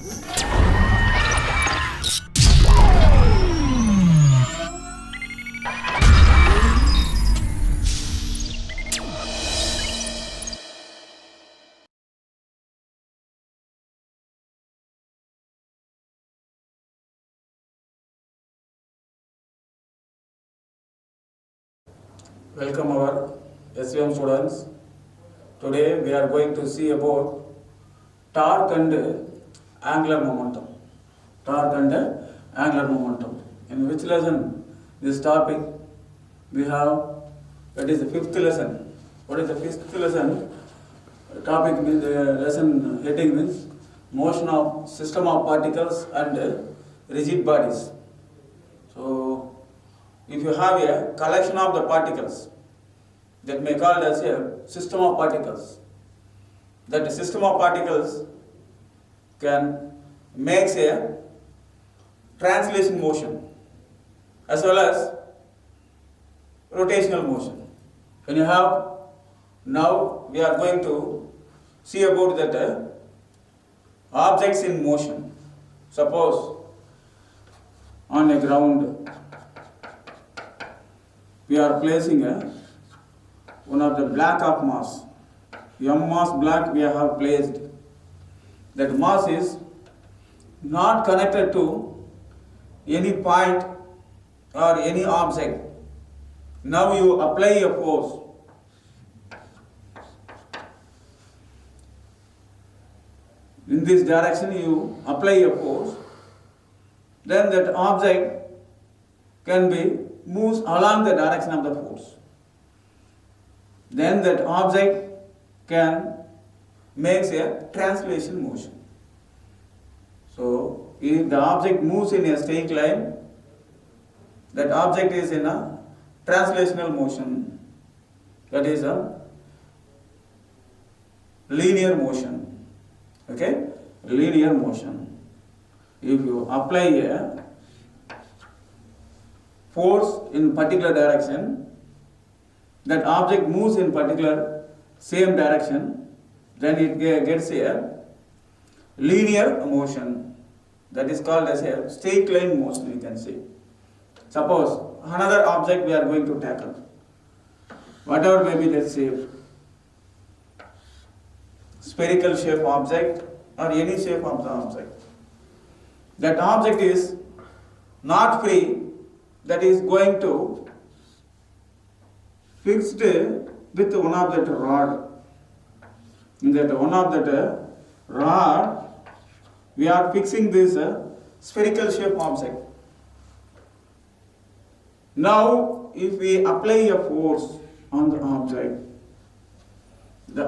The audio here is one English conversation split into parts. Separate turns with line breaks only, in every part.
Welcome our SVM students. Today we are going to see about torque and angular momentum. Torque and angular momentum. In which lesson this topic we have, that is the fifth lesson. What is the fifth lesson? Topic means lesson heading means motion of system of particles and rigid bodies. So if you have a collection of the particles, that may called as a system of particles. That system of particles can make a translation motion as well as rotational motion. When you have, now we are going to see about that objects in motion. Suppose on a ground we are placing one of the block of mass. M mass block we have placed. That mass is not connected to any point or any object. Now you apply a force. In this direction you apply a force. Then that object can be moves along the direction of the force. Then that object can make a translation motion. So if the object moves in a straight line, that object is in a translational motion. That is a linear motion. Okay? Linear motion. If you apply a force in particular direction, that object moves in particular same direction, then it gets a linear motion. That is called as a straight line motion, you can say. Suppose another object we are going to tackle, whatever may be that shape, spherical shape object or any shape of the object. That object is not free, that is going to fixed with one of that rod. In that one of that rod, we are fixing this spherical shape object. Now, if we apply a force on the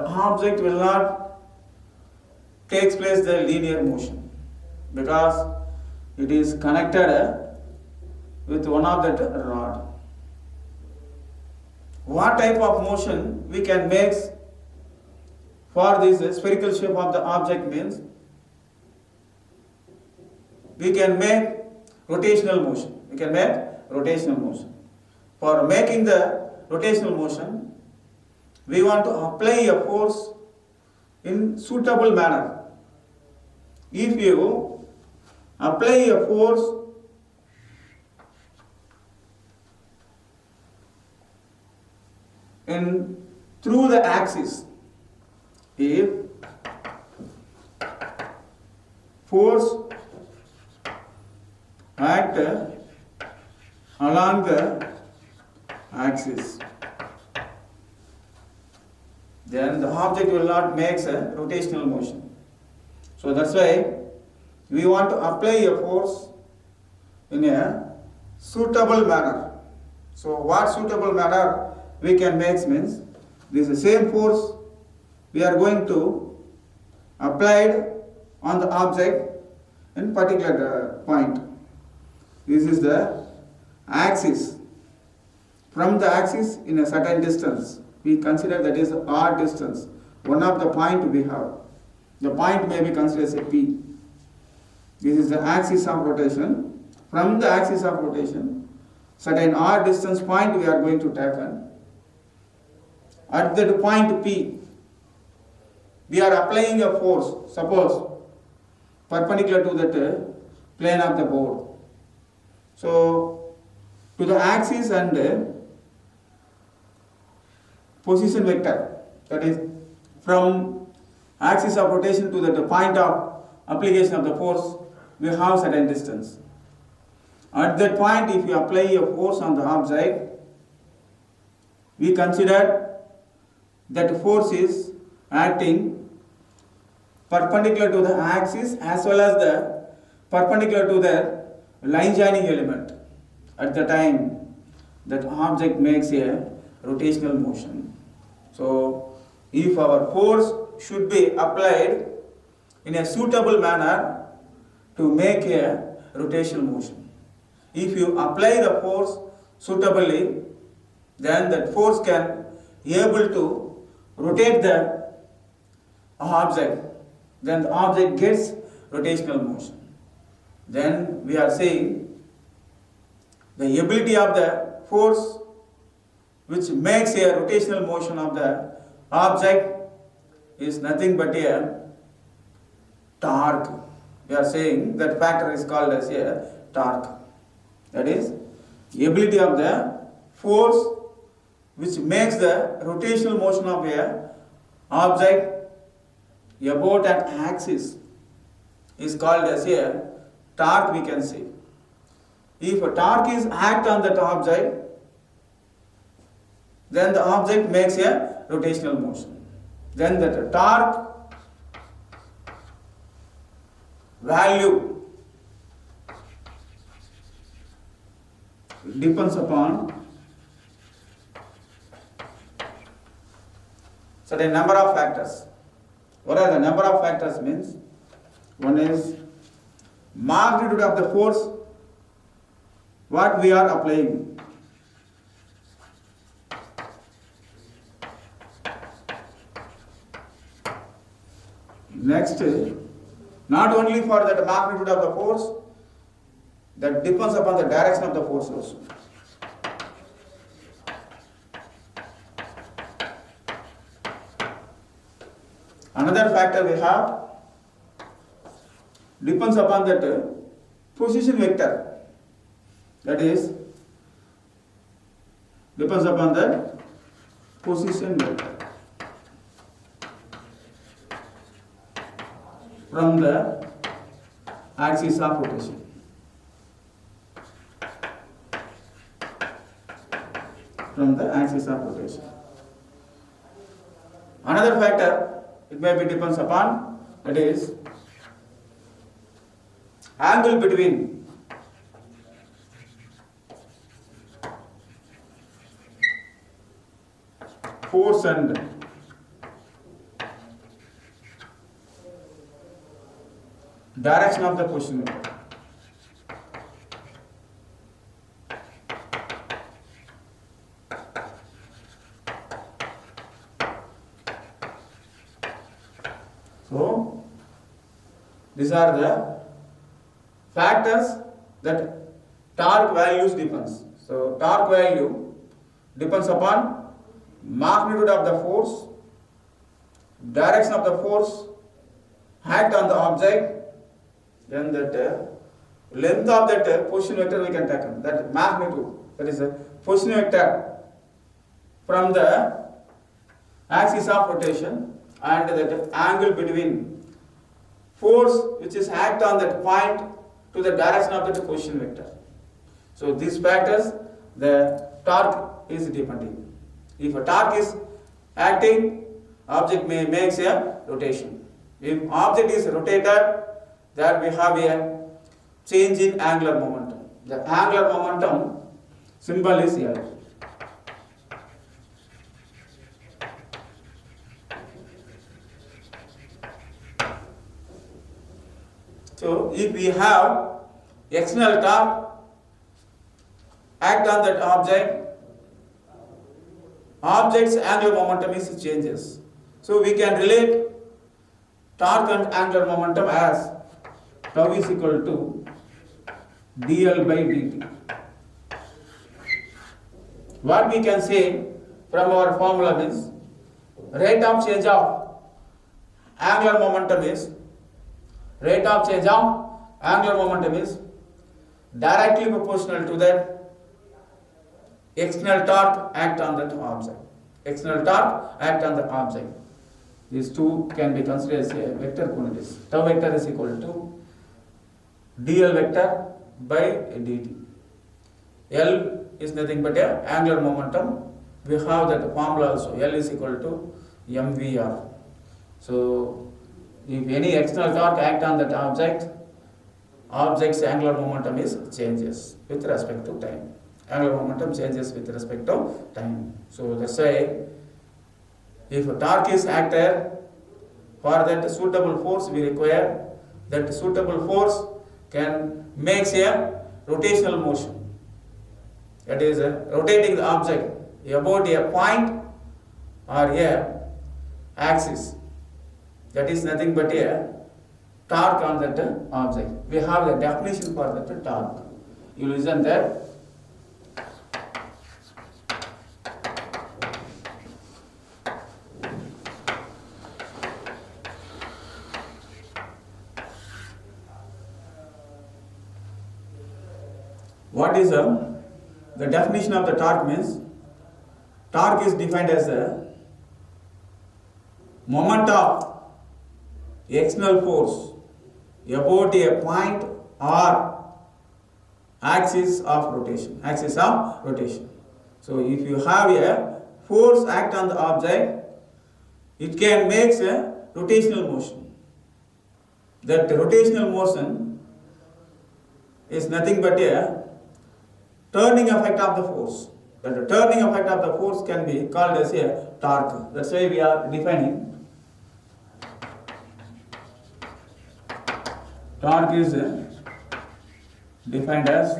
object will not takes place the linear motion because it is connected with one of that rod. What type of motion we can make for this spherical shape of the object means we can make rotational motion. We can make rotational motion. For making the rotational motion, we want to apply a force in suitable manner. If you apply a force through the axis, if force act along the axis, then the object will not make a rotational motion. So that's why we want to apply a force in a suitable manner. So what suitable manner we can make means this is the same force we are going to apply on the object in particular point. This is the axis. From the axis in a certain distance, we consider that is r distance. One of the point we have. The point may be considered as a P. This is the axis of rotation. From the axis of rotation, certain r distance point we are going to tackle. At that point P, we are applying a force. Suppose perpendicular to that plane of the board. So to the axis and position vector, that is from axis of rotation to the point of application of the force, we have certain distance. At that point, if you apply a force on the object, we consider that force is acting perpendicular to the axis as well as the perpendicular to the line joining element at the time that object makes a rotational motion. So if our force should be applied in a suitable manner to make a rotational motion. If you apply the force suitably, then that force can be able to rotate the object. Then the object gets rotational motion. Then we are saying the ability of the force which makes a rotational motion of the object is nothing but a torque. We are saying that factor is called as a torque. That is, the ability of the force which makes the rotational motion of a object about an axis is called as a torque, we can say. If a torque is act on that object, then the object makes a rotational motion. Then that torque value depends upon certain number of factors. What are the number of factors means? One is magnitude of the force what we are applying. Next, not only for the magnitude of the force, that depends upon the direction of the force also. Another factor we have depends upon that position vector. That is, depends upon the position vector from the axis of rotation. From the axis of rotation. Another factor it may be depends upon, that is angle between force and direction of the position vector. So these are the factors that torque values depends. So torque value depends upon magnitude of the force, direction of the force, act on the object, then that length of that position vector we can take, that magnitude, that is a position vector from the axis of rotation, and that angle between force which is act on that point to the direction of that position vector. So these factors, the torque is depending. If a torque is acting, object makes a rotation. If object is rotated, there we have a change in angular momentum. The angular momentum symbol is L. So if we have external torque act on that object, object's angular momentum is changes. So we can relate torque and angular momentum as tau is equal to dl by dt. What we can say from our formula is rate of change of angular momentum is rate of change of angular momentum is directly proportional to the external torque act on that object. External torque act on the object. These two can be considered as vector quantities. Tau vector is equal to dl vector by dt. L is nothing but a angular momentum. We have that formula also. L is equal to mvr. So if any external torque act on that object, object's angular momentum is changes with respect to time. Angular momentum changes with respect to time. So that's why if a torque is acted, for that suitable force we require, that suitable force can make a rotational motion. That is rotating the object about a point or a axis. That is nothing but a torque on that object. We have the definition for that torque. You listen there. What is the definition of the torque means? Torque is defined as the moment of external force about a point or axis of rotation. Axis of rotation. So if you have a force act on the object, it can make a rotational motion. That rotational motion is nothing but a turning effect of the force. But the turning effect of the force can be called as a torque. That's why we are defining torque is defined as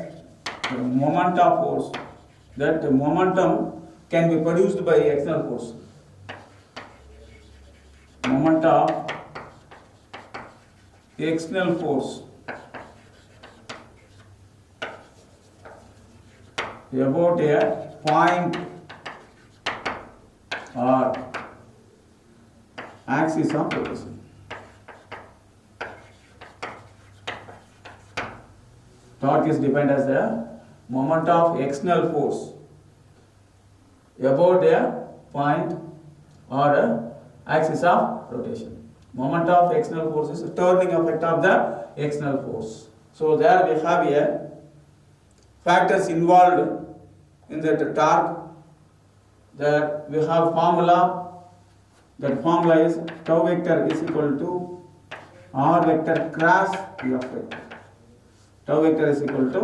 the moment of force. That the momentum can be produced by external force. Moment of external force about a point or axis of rotation. Torque is defined as the moment of external force about a point or a axis of rotation. Moment of external force is a turning effect of the external force. So there we have a factors involved in the torque. That we have formula. That formula is tau vector is equal to r vector cross f vector. Tau vector is equal to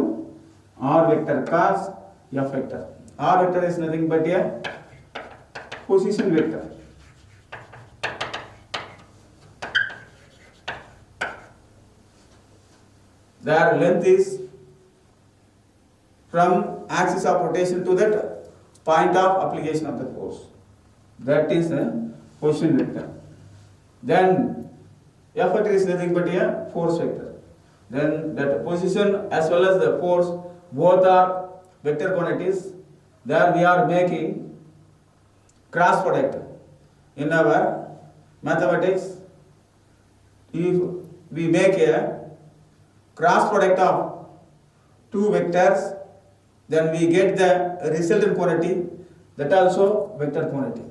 r vector cross f vector. R vector is nothing but a position vector. Their length is from axis of rotation to that point of application of the force. That is a position vector. Then F vector is nothing but a force vector. Then that position as well as the force both are vector quantities. There we are making cross product. In our mathematics, if we make a cross product of two vectors, then we get the resultant quantity, that also vector quantity.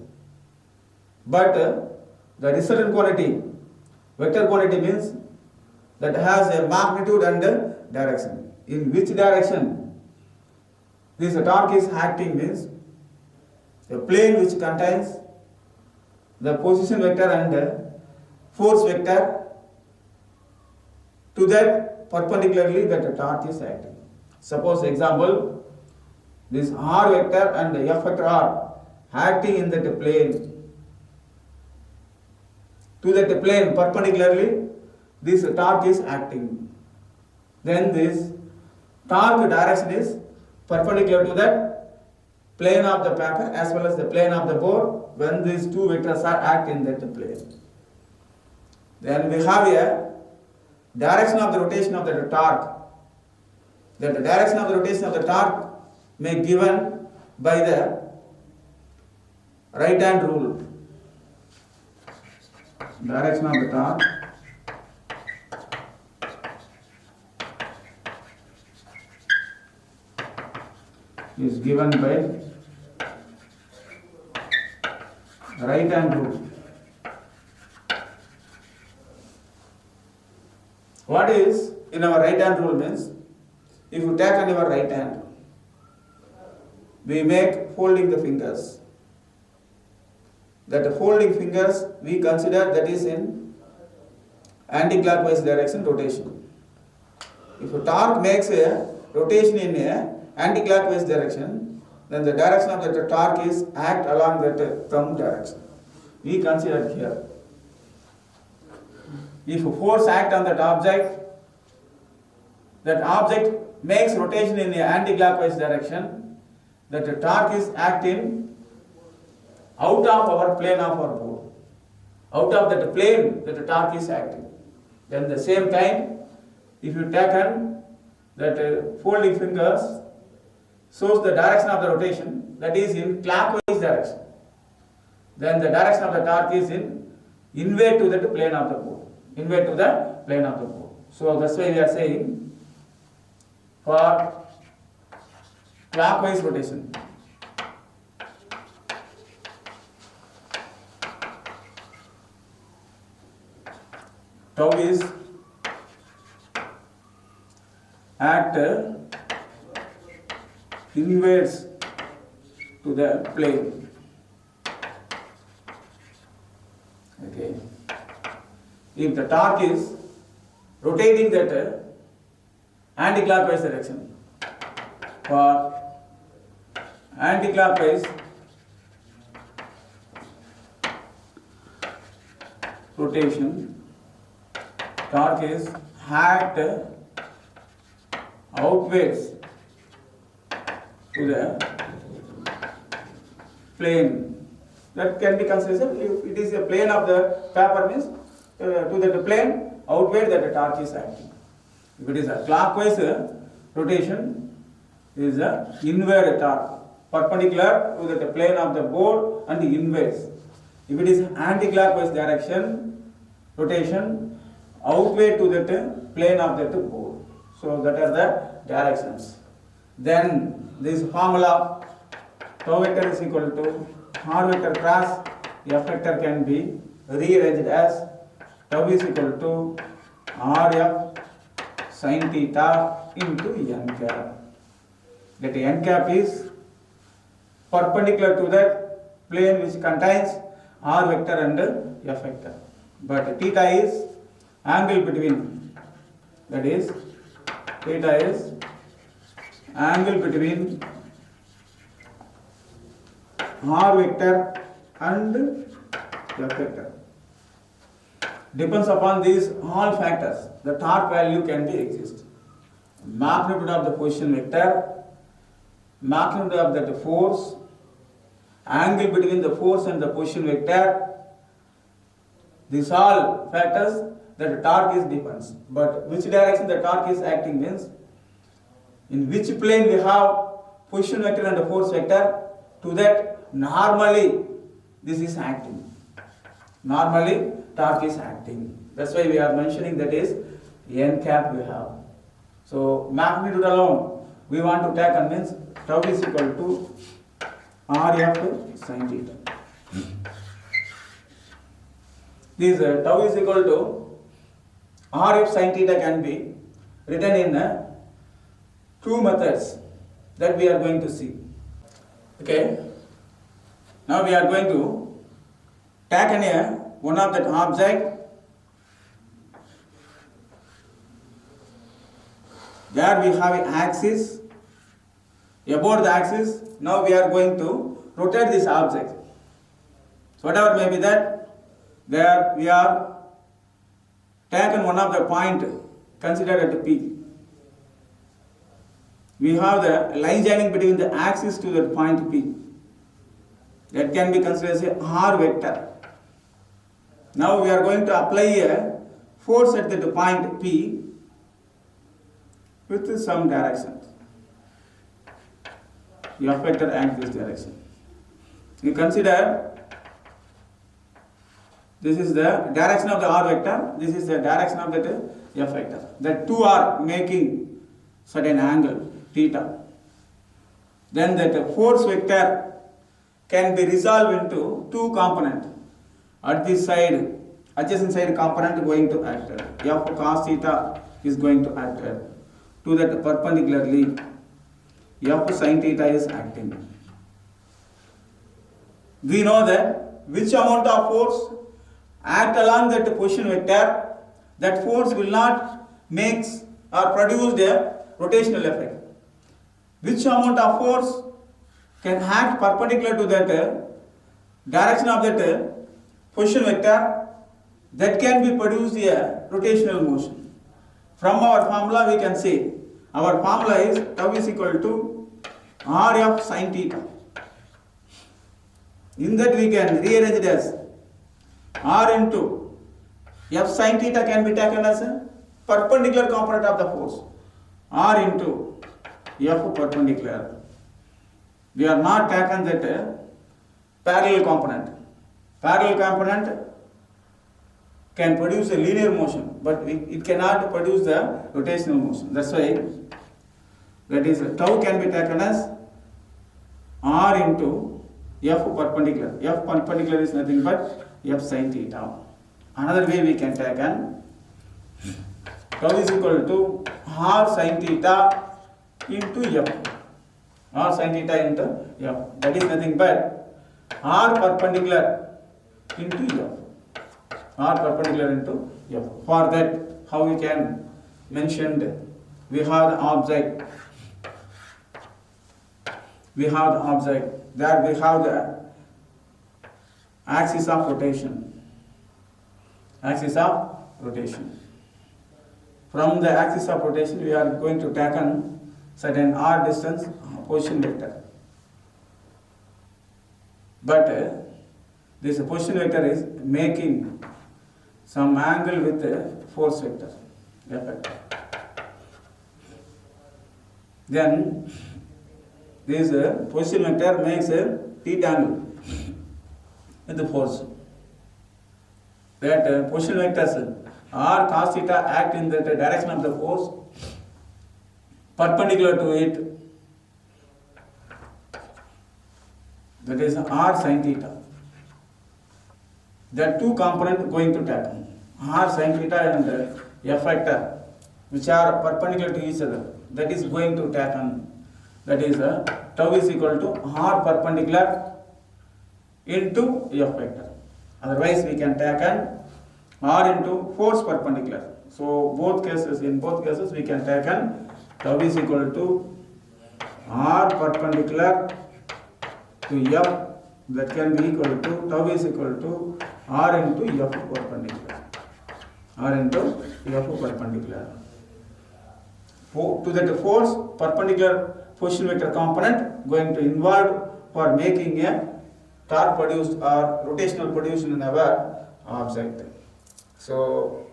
But the resultant quantity, vector quantity means that has a magnitude and a direction. In which direction this torque is acting means the plane which contains the position vector and force vector, to that perpendicularly that torque is acting. Suppose example, this r vector and f vector are acting in that plane. To that plane perpendicularly this torque is acting. Then this torque direction is perpendicular to that plane of the paper as well as the plane of the board when these two vectors are acting in that plane. Then we have a direction of the rotation of the torque. That the direction of the rotation of the torque may be given by the right hand rule. Direction of the torque is given by right hand rule. What is in our right hand rule means, if you take on your right hand, we make folding the fingers. That folding fingers we consider that is in anti-clockwise direction rotation. If a torque makes a rotation in a anti-clockwise direction, then the direction of the torque is act along that thumb direction. We consider here. If a force act on that object makes rotation in the anti-clockwise direction, that the torque is acting out of our plane of our board. Out of that plane that the torque is acting. Then at the same time, if you take on that folding fingers, shows the direction of the rotation, that is in clockwise direction. Then the direction of the torque is in inward to the plane of the board. Inward to the plane of the board. So that's why we are saying for clockwise rotation, tau is act inwards to the plane. Okay. If the torque is rotating that anti-clockwise direction, for anti-clockwise rotation, torque is act outwards to the plane. That can be considered if it is a plane of the paper means to the plane outward that the torque is acting. If it is a clockwise rotation, it is a inward torque perpendicular to the plane of the board and the inwards. If it is anti-clockwise direction rotation, outward to that plane of that board. So that are the directions. Then this formula tau vector is equal to r vector cross f vector can be rearranged as tau is equal to rf sin theta into n cap. That n cap is perpendicular to that plane which contains r vector and f vector. But theta is angle between, that is theta is angle between r vector and f vector. Depends upon these all factors, the torque value can be exist. Magnitude of the position vector, magnitude of the force, angle between the force and the position vector, these all factors that the torque is depends. But which direction the torque is acting means, in which plane we have position vector and the force vector, to that normally this is acting. Normally torque is acting. That's why we are mentioning that is n cap we have. So magnitude alone we want to take and means tau is equal to rf sin theta. This tau is equal to rf sin theta can be written in two methods that we are going to see. Okay. Now we are going to take in one of that object. There we have an axis. About the axis, now we are going to rotate this object. So whatever may be that, there we are taken one of the point considered at P. We have the line joining between the axis to the point P. That can be considered as a r vector. Now we are going to apply a force at the point P with some direction. F vector and this direction. You consider this is the direction of the r vector, this is the direction of the f vector. The two are making certain angle theta. then that force vector can be resolved into two components. At this side, adjacent side component going to act. F cos theta is going to act. To that perpendicularly, F sin theta is acting. We know that which amount of force act along that position vector, that force will not make or produce a rotational effect. Which amount of force can act perpendicular to that direction of that position vector, that can be produced a rotational motion. From our formula we can say, our formula is tau is equal to Rf sin theta. In that we can rearrange it as R into F sin theta can be taken as a perpendicular component of the force. R into F perpendicular. We are not taken that parallel component. Parallel component can produce a linear motion, but it cannot produce the rotational motion. That's why that is tau can be taken as R into F perpendicular. F perpendicular is nothing but F sin theta. Another way we can take an tau is equal to R sin theta into F. R sin theta into F. That is nothing but R perpendicular into F. R perpendicular into F. For that, how we can mention, we have the object. We have the object. There we have the axis of rotation. Axis of rotation. From the axis of rotation, we are going to take an certain r distance position vector. But this position vector is making some angle with the force vector effect. Then this position vector makes a theta angle with the force. That position vectors r cos theta act in the direction of the force perpendicular to it. That is r sin theta. There are two components going to tackle. R sin theta and F vector, which are perpendicular to each other. That is going to tackle. That is tau is equal to R perpendicular into F vector. Otherwise, we can tackle R into force perpendicular. So in both cases, we can tackle tau is equal to R perpendicular to F. That can be equal to tau is equal to R into F perpendicular. R into F perpendicular. To that force perpendicular position vector component going to involve for making a torque produced or rotational produced in our object. So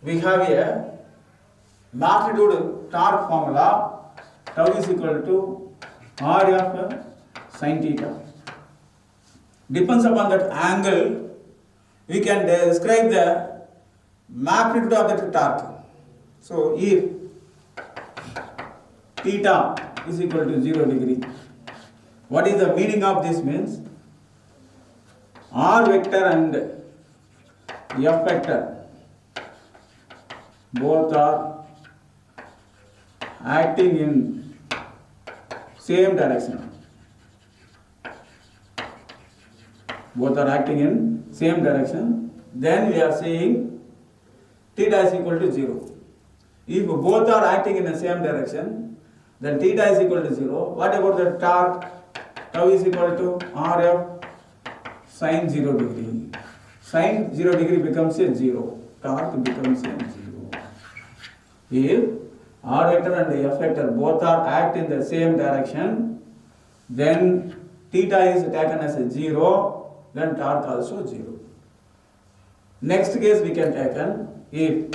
we have a magnitude torque formula. Tau is equal to R of sin theta. Depends upon that angle, we can describe the magnitude of that torque. So if theta is equal to 0 degree, what is the meaning of this means? R vector and F vector both are acting in same direction. Both are acting in same direction. Then we are saying theta is equal to 0. If both are acting in the same direction, then theta is equal to 0. What about the torque? Tau is equal to Rf sin 0 degree. Sin 0 degree becomes a 0. Torque becomes a 0. If R vector and F vector both are act in the same direction, then theta is taken as a 0, then torque also 0. Next case we can take if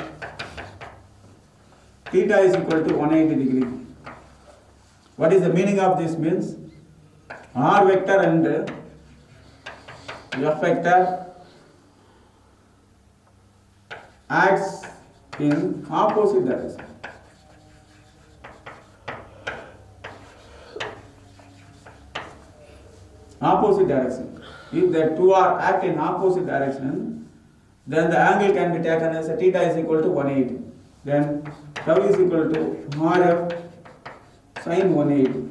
theta is equal to 180 degree. What is the meaning of this means? R vector and F vector acts in opposite direction. opposite direction. If the two are act in opposite direction, then the angle can be taken as a theta is equal to 180. Then tau is equal to RF sin 180.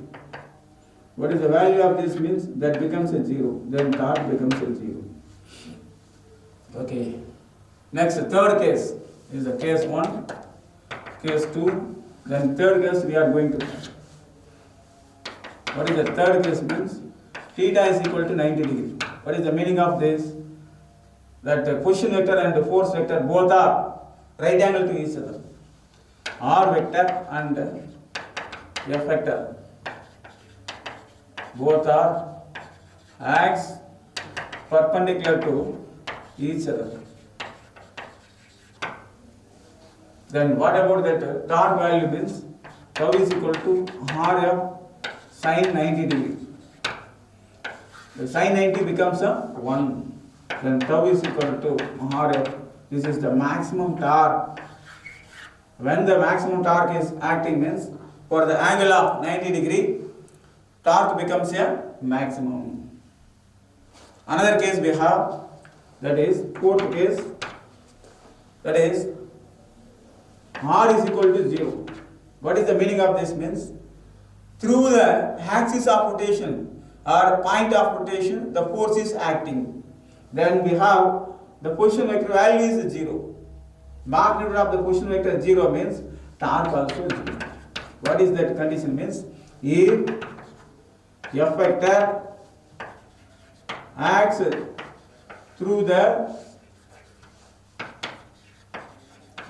What is the value of this means? That becomes a 0. Then torque becomes a 0. Okay. Next, third case is the case 1, case 2. Then third case we are going to. What is the third case means? Theta is equal to 90 degree. What is the meaning of this? That the position vector and the force vector both are right angle to each other. R vector and F vector both are acts perpendicular to each other. Then what about that torque value means? Tau is equal to RF sin 90 degree. The sin 90 becomes a 1. Then tau is equal to RF. This is the maximum torque. When the maximum torque is acting means for the angle of 90 degree, torque becomes a maximum. Another case we have, that is fourth case, that is R is equal to 0. What is the meaning of this means? Through the axis of rotation or point of rotation, the force is acting. Then we have the position vector value is 0. Magnitude of the position vector 0 means torque also 0. What is that condition means? If F vector acts through the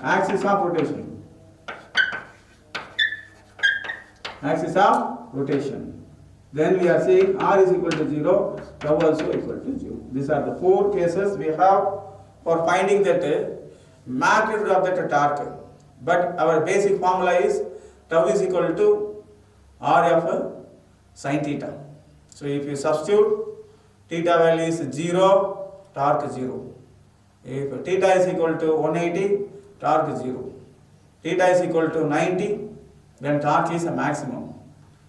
axis of rotation. Axis of rotation. Then we are saying R is equal to 0, tau also equal to 0. These are the four cases we have for finding that magnitude of that torque. But our basic formula is tau is equal to R of sin theta. So if you substitute, theta value is 0, torque 0. If theta is equal to 180, torque 0. Theta is equal to 90, then torque is a maximum.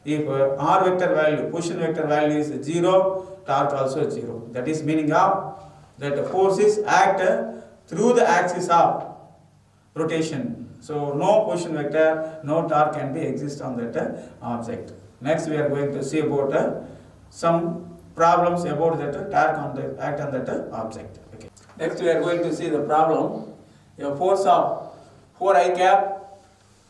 If R vector value, position vector value is 0, torque also 0. That is meaning of that the forces act through the axis of rotation. So no position vector, no torque can be exist on that object. Next we are going to see about some problems about that torque on the act on that object. Okay. Next we are going to see the problem. A force of 4I cap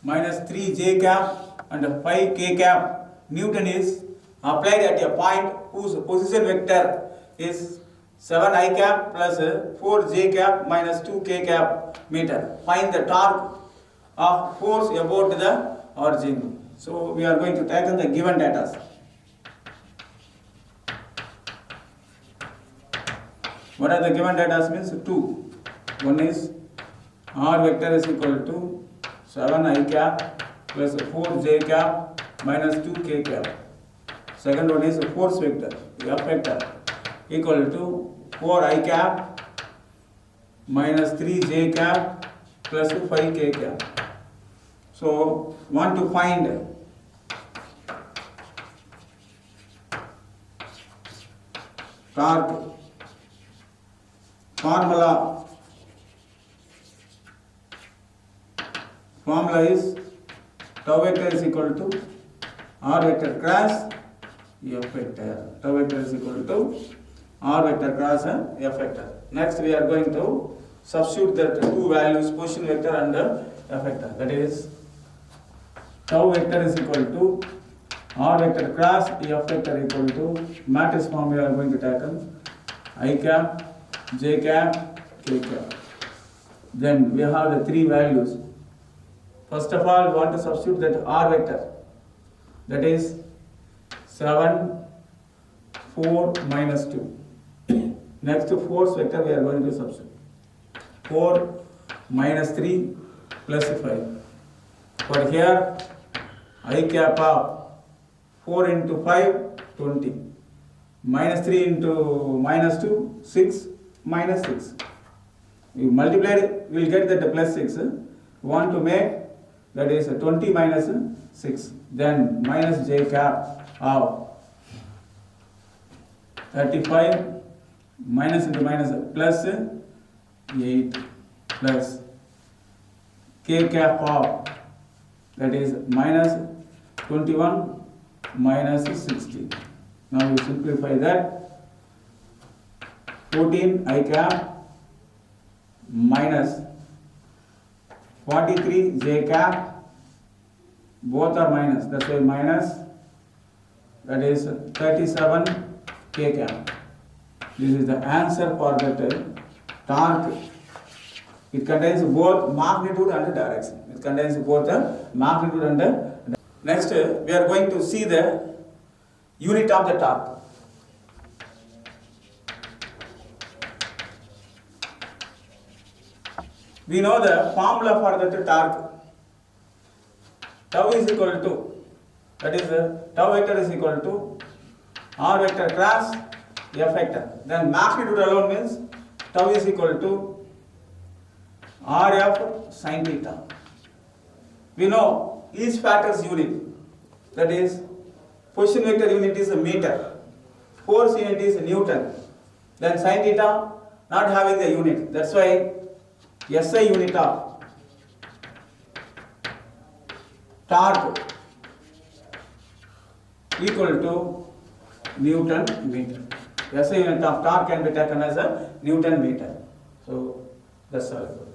minus 3J cap and 5K cap Newton is applied at a point whose position vector is 7I cap plus 4J cap minus 2K cap meter. Find the torque of force about the origin. So we are going to take on the given data. What are the given data means? 2. One is R vector is equal to 7I cap plus 4J cap minus 2K cap. Second one is force vector, F vector, equal to 4I cap minus 3J cap plus 5K cap. So, want to find torque. Formula is tau vector is equal to R vector cross F vector. Tau vector is equal to R vector cross F vector. Next we are going to substitute the two values, position vector and F vector. That is tau vector is equal to R vector cross F vector equal to matrix form we are going to tackle I cap, J cap, K cap. Then we have the three values. First of all, we want to substitute that R vector. That is 7, 4 minus 2. Next to force vector we are going to substitute. 4 minus 3 plus 5. For here, I cap of 4 into 5, 20. Minus 3 into minus 2, 6, minus 6. You multiply it, we will get that the plus 6. We want to make that is 20 minus 6. Then minus J cap of 35 minus into minus plus 8 plus k cap of, that is minus 21 minus 16. Now you simplify that. 14 I cap minus 43 j cap, both are minus, that's why minus, that is 37 k cap. This is the answer for that torque. It contains both magnitude and direction. It contains both the magnitude and the. Next, we are going to see the unit of the torque. We know the formula for that torque. Tau is equal to, that is tau vector is equal to r vector cross f vector. Then magnitude alone means tau is equal to rf sin theta. We know each factor's unit, that is position vector unit is a meter, force unit is Newton, then sin theta not having the unit, that's why SI unit of torque equal to Newton meter. SI unit of torque can be taken as a Newton meter. So that's all.